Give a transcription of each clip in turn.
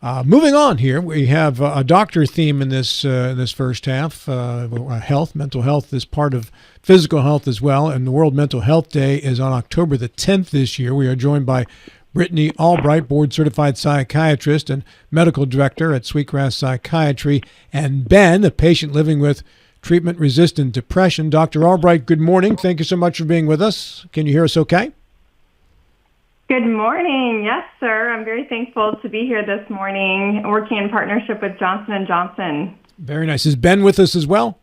Moving on here, we have a doctor theme in this first half. Health, mental health is part of physical health as well, and the World Mental Health Day is on October the 10th this year. We are joined by Brittany Albright, board-certified psychiatrist and medical director at Sweetgrass Psychiatry, and Ben, a patient living with treatment-resistant depression. Dr. Albright, good morning. Thank you so much for being with us. Can you hear us okay? Good morning. Yes, sir. I'm very thankful to be here this morning, working in partnership with Johnson & Johnson. Very nice. Is Ben with us as well?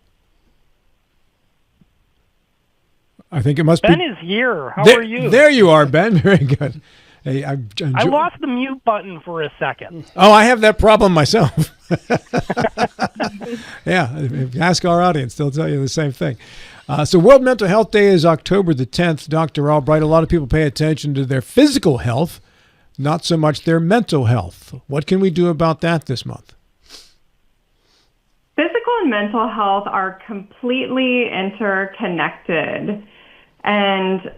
I think it must Ben be. Ben is here. How there, are you? There you are, Ben. Very good. Hey, I lost the mute button for a second. Oh, I have that problem myself. Yeah, if you ask our audience, they'll tell you the same thing. So World Mental Health Day is October the 10th. Dr. Albright, a lot of people pay attention to their physical health, not so much their mental health. What can we do about that this month? Physical and mental health are completely interconnected. And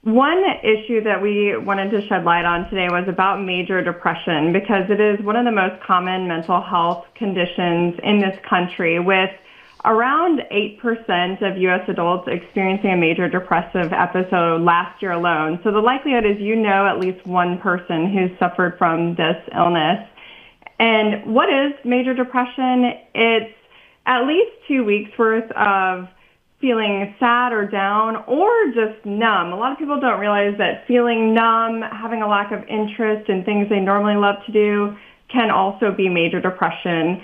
one issue that we wanted to shed light on today was about major depression, because it is one of the most common mental health conditions in this country, with around 8% of U.S. adults experiencing a major depressive episode last year alone. So the likelihood is you know at least one person who's suffered from this illness. And what is major depression? It's at least 2 weeks worth of feeling sad or down or just numb. A lot of people don't realize that feeling numb, having a lack of interest in things they normally love to do, can also be major depression.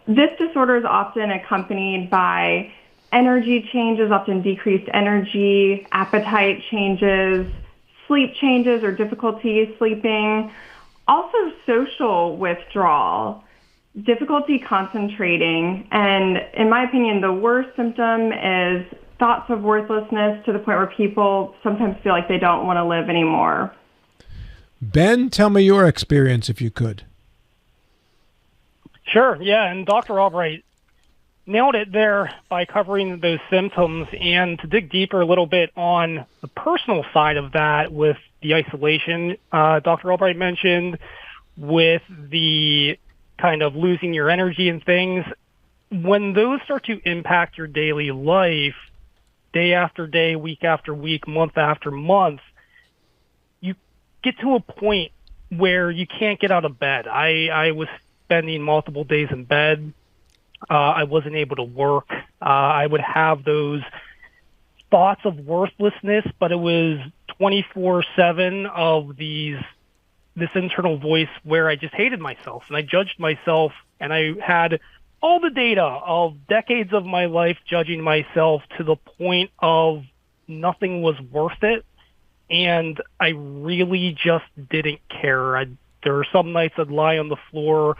This disorder is often accompanied by energy changes, often decreased energy, appetite changes, sleep changes or difficulty sleeping, also social withdrawal, difficulty concentrating, and in my opinion, the worst symptom is thoughts of worthlessness to the point where people sometimes feel like they don't want to live anymore. Ben, tell me your experience if you could. Sure, yeah, and Dr. Albright nailed it there by covering those symptoms. And to dig deeper a little bit on the personal side of that with the isolation Dr. Albright mentioned, with the kind of losing your energy and things, when those start to impact your daily life, day after day, week after week, month after month, you get to a point where you can't get out of bed. I was spending multiple days in bed. I wasn't able to work. I would have those thoughts of worthlessness, but it was 24/7 of this internal voice where I just hated myself and I judged myself, and I had all the data of decades of my life judging myself to the point of nothing was worth it. And I really just didn't care. There were some nights I'd lie on the floor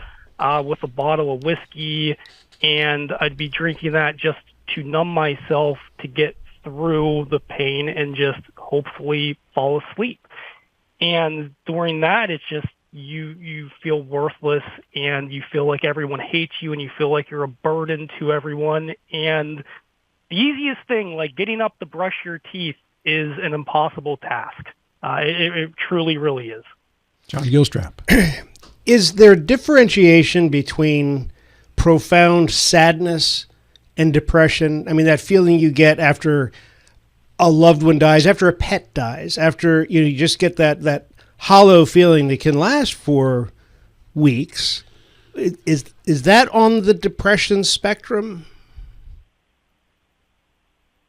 with a bottle of whiskey, and I'd be drinking that just to numb myself, to get through the pain and just hopefully fall asleep. And during that, it's just you feel worthless, and you feel like everyone hates you, and you feel like you're a burden to everyone. And the easiest thing, like getting up to brush your teeth, is an impossible task. It truly, really is. John Gilstrap. Is there differentiation between profound sadness and depression? I mean, that feeling you get after a loved one dies, after a pet dies, after you just get that hollow feeling that can last for weeks. Is that on the depression spectrum?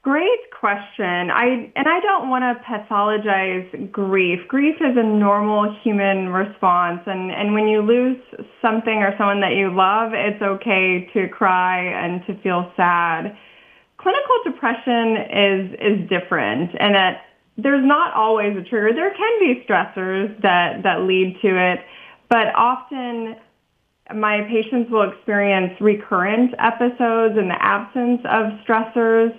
Great question. I don't want to pathologize grief. Grief is a normal human response, and when you lose something or someone that you love, it's okay to cry and to feel sad. Clinical depression is different, and that there's not always a trigger. There can be stressors that lead to it, but often my patients will experience recurrent episodes in the absence of stressors.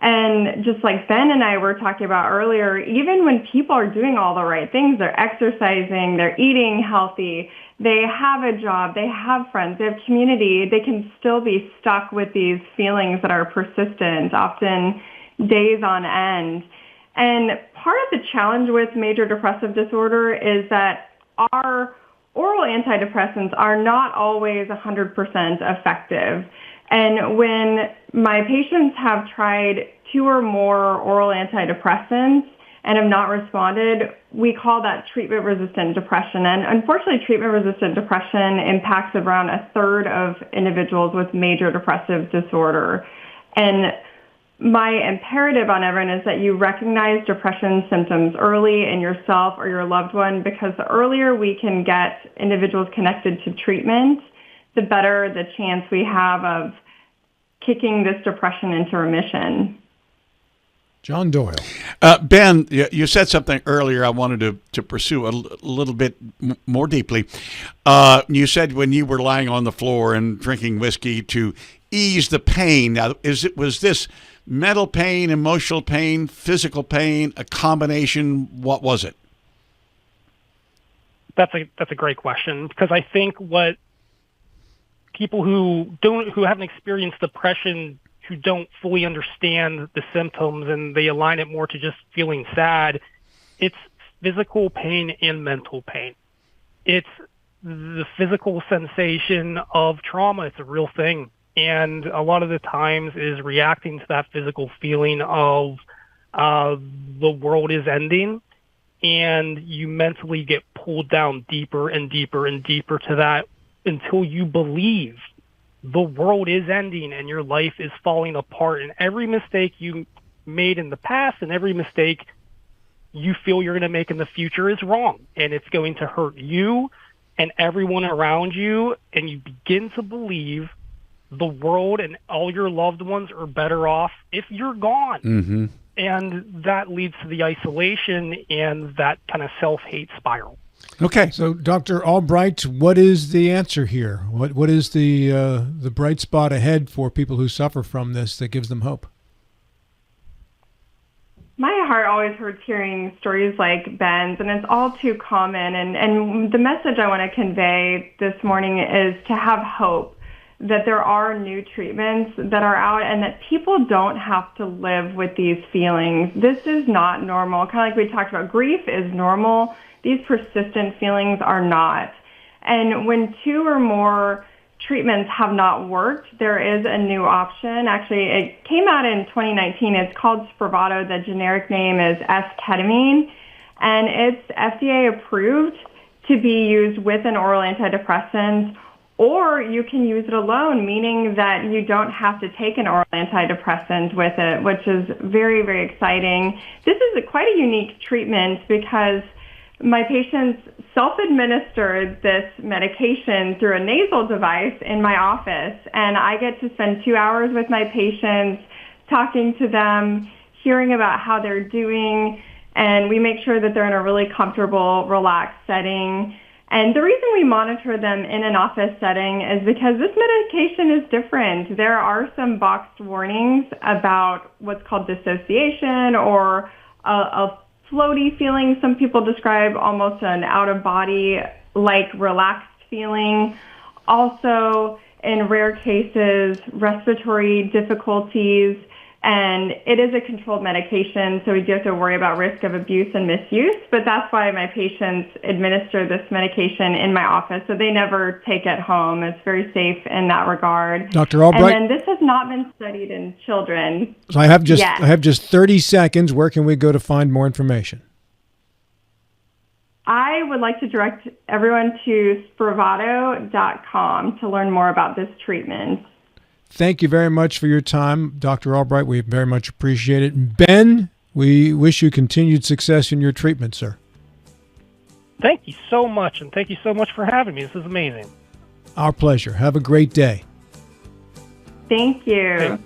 And just like Ben and I were talking about earlier, even when people are doing all the right things, they're exercising, they're eating healthy, they have a job, they have friends, they have community, they can still be stuck with these feelings that are persistent, often days on end. And part of the challenge with major depressive disorder is that our oral antidepressants are not always 100% effective. And when my patients have tried 2 or more oral antidepressants and have not responded, we call that treatment-resistant depression. And unfortunately, treatment-resistant depression impacts around a third of individuals with major depressive disorder. And my imperative on everyone is that you recognize depression symptoms early in yourself or your loved one, because the earlier we can get individuals connected to treatment, the better the chance we have of kicking this depression into remission. John Doyle. Ben, you said something earlier I wanted to pursue a little bit more deeply. You said when you were lying on the floor and drinking whiskey to ease the pain. Now, was this mental pain, emotional pain, physical pain, a combination? What was it? That's a great question, because I think what people who haven't experienced depression, who don't fully understand the symptoms and they align it more to just feeling sad, it's physical pain and mental pain. It's the physical sensation of trauma. It's a real thing. And a lot of the times is reacting to that physical feeling of the world is ending, and you mentally get pulled down deeper and deeper and deeper to that until you believe the world is ending and your life is falling apart, and every mistake you made in the past and every mistake you feel you're going to make in the future is wrong, and it's going to hurt you and everyone around you, and you begin to believe the world and all your loved ones are better off if you're gone. Mm-hmm. And that leads to the isolation and that kind of self-hate spiral. Okay. So, Dr. Albright, what is the answer here? What is the bright spot ahead for people who suffer from this that gives them hope? My heart always hurts hearing stories like Ben's, and it's all too common. And the message I want to convey this morning is to have hope, that there are new treatments that are out and that people don't have to live with these feelings. This is not normal. Kind of like we talked about, grief is normal. These persistent feelings are not. And when 2 or more treatments have not worked, there is a new option. Actually, it came out in 2019. It's called Spravato. The generic name is S-ketamine, and it's FDA approved to be used with an oral antidepressant, or you can use it alone, meaning that you don't have to take an oral antidepressant with it, which is very, very exciting. This is quite a unique treatment because my patients self-administered this medication through a nasal device in my office, and I get to spend 2 hours with my patients, talking to them, hearing about how they're doing, and we make sure that they're in a really comfortable, relaxed setting. And the reason we monitor them in an office setting is because this medication is different. There are some boxed warnings about what's called dissociation or a floaty feeling. Some people describe almost an out-of-body, like relaxed feeling. Also, in rare cases, respiratory difficulties. And it is a controlled medication, so we do have to worry about risk of abuse and misuse. But that's why my patients administer this medication in my office, so they never take it home. It's very safe in that regard. Dr. Albright? And then this has not been studied in children. So I have just 30 seconds. Where can we go to find more information? I would like to direct everyone to Spravato.com to learn more about this treatment. Thank you very much for your time, Dr. Albright. We very much appreciate it. Ben, we wish you continued success in your treatment, sir. Thank you so much, and thank you so much for having me. This is amazing. Our pleasure. Have a great day. Thank you. Hey.